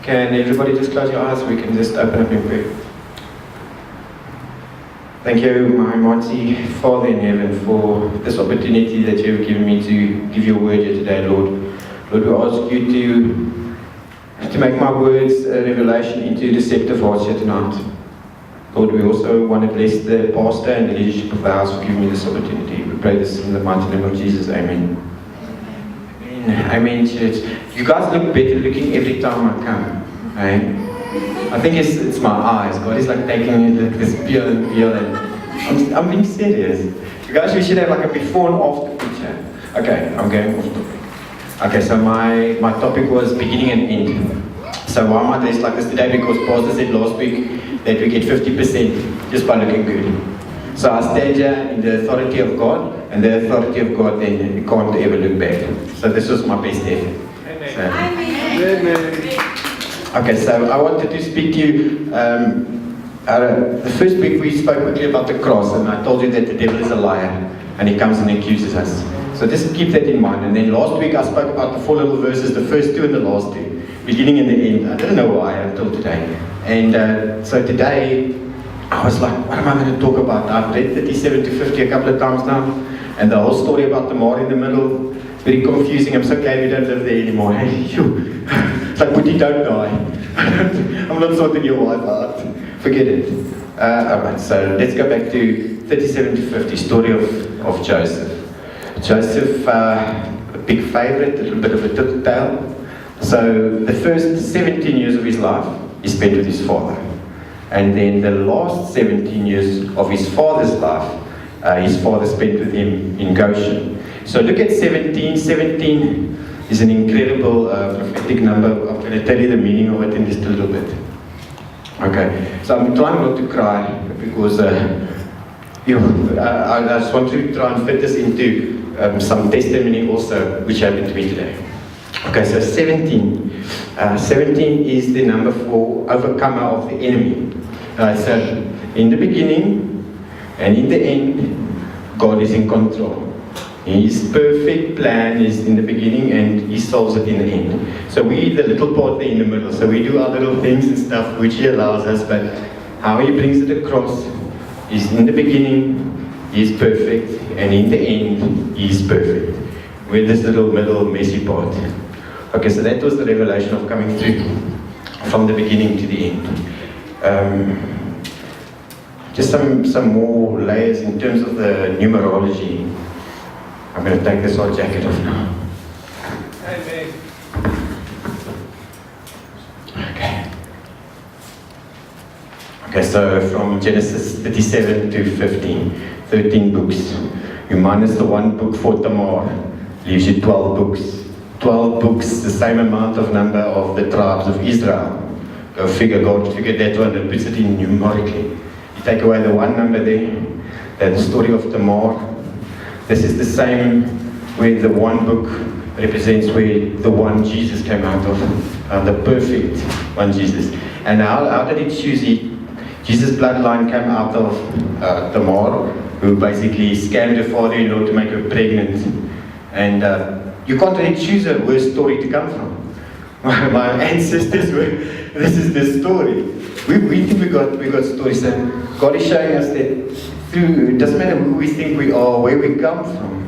Can everybody just close your eyes? We can just open up in prayer. Thank you, my mighty Father in heaven, for this opportunity that you have given me to give your word here today, Lord. Lord, we ask you to make my words a revelation into deceptive hearts here tonight. Lord, we also want to bless the pastor and the leadership of the house for giving me this opportunity. We pray this in the mighty name of Jesus. Amen. Amen. Amen, church. You guys look better looking every time I come. Right? I think it's my eyes. God is like taking like this peel and peel, and I'm being serious. You guys, we should have like a before and after picture. Okay, I'm going off topic. Okay, so my topic was beginning and end. So why am I dressed like this today? Because Pastor said last week that we get 50% just by looking good. So I stand here in the authority of God, and the authority of God then you can't ever look back. So this was my best effort. Amen. So, Amen. okay, so I wanted to speak to you. The first week we spoke quickly about the cross, and I told you that the devil is a liar and he comes and accuses us. So just keep that in mind. And then last week I spoke about the 4 little verses, the first 2 and the last 2, beginning and the end. I don't know why until today. And so today I was like, what am I going to talk about? I've read 37 to 50 a couple of times now, and the whole story about the mar in the middle, very confusing. I'm so glad we don't live there anymore. It's like, but you don't die. I'm not sorting your wife out. Forget it. Alright, so let's go back to 37 to 50, story of Joseph. Joseph, a big favorite, a little bit of a tattletale. So the first 17 years of his life, he spent with his father. And then the last 17 years of his father's life, his father spent with him in Goshen. So look at 17. 17 is an incredible prophetic number. I'm going to tell you the meaning of it in just a little bit. Okay, so I'm trying not to cry because I just want to try and fit this into some testimony also, which happened to me today. Okay, so 17. 17 is the number for overcomer of the enemy. So in the beginning and in the end, God is in control. His perfect plan is in the beginning and he solves it in the end. So we the little part there in the middle. So we do our little things and stuff which he allows us, but how he brings it across is in the beginning he is perfect, and in the end he is perfect. With this little middle messy part. Okay, so that was the revelation of coming through from the beginning to the end. Just some more layers in terms of the numerology. I'm going to take this old jacket off now. Amen. Okay, so from Genesis 37 to 15, 13 books. You minus the 1 book for Tamar, leaves you 12 books. 12 books, the same amount of number of the tribes of Israel. Go figure, God figured that one and puts it in numerically. You take away the 1 number there, the story of Tamar. This is the same where the 1 book represents where the one Jesus came out of, the perfect one Jesus. And how did it choose it? Jesus' bloodline came out of Tamar, who basically scammed her father-in-law to make her pregnant. And you can't really choose a worse story to come from. My ancestors were, this is the story. We think we got stories, and God is showing us that through, it doesn't matter who we think we are, where we come from.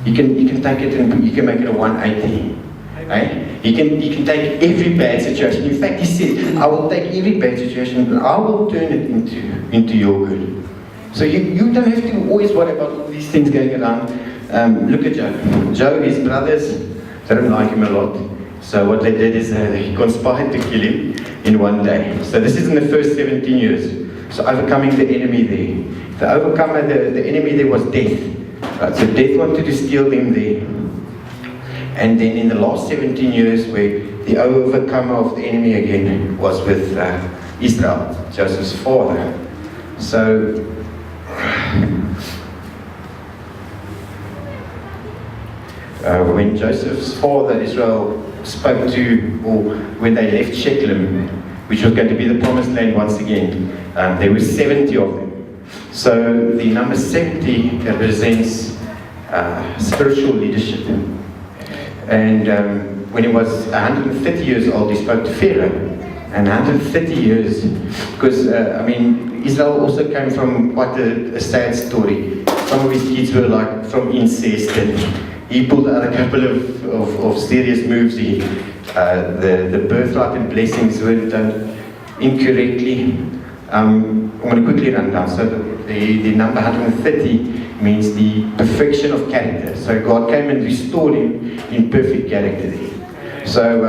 You can take it and you can make it a 180. Right? He can take every bad situation. In fact, he says, I will take every bad situation and I will turn it into your good. So you don't have to always worry about all these things going around. Look at Job. Job, his brothers didn't like him a lot. So what they did is they conspired to kill him in one day. So this is in the first 17 years. So overcoming the enemy there. The overcomer, the enemy there was death. Right? So death wanted to steal them there. And then in the last 17 years, where the overcomer of the enemy again was with Israel, Joseph's father. So when Joseph's father, Israel, spoke to, or when they left Shechem, which was going to be the promised land once again, there were 70 of them. So the number 70 represents spiritual leadership. And when he was 130 years old, he spoke to Pharaoh. And 130 years, because Israel also came from quite a sad story. Some of his kids were like from incest, and he pulled out a couple of serious moves. The birthright and blessings were done incorrectly. I'm going to quickly run down. So the number 130 means the perfection of character. So God came and restored him in perfect character there. So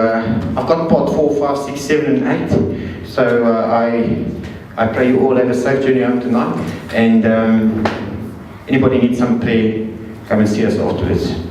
I've got part 4, 5, 6, 7 and 8. So I pray you all have a safe journey home tonight. And anybody needs some prayer, come and see us afterwards.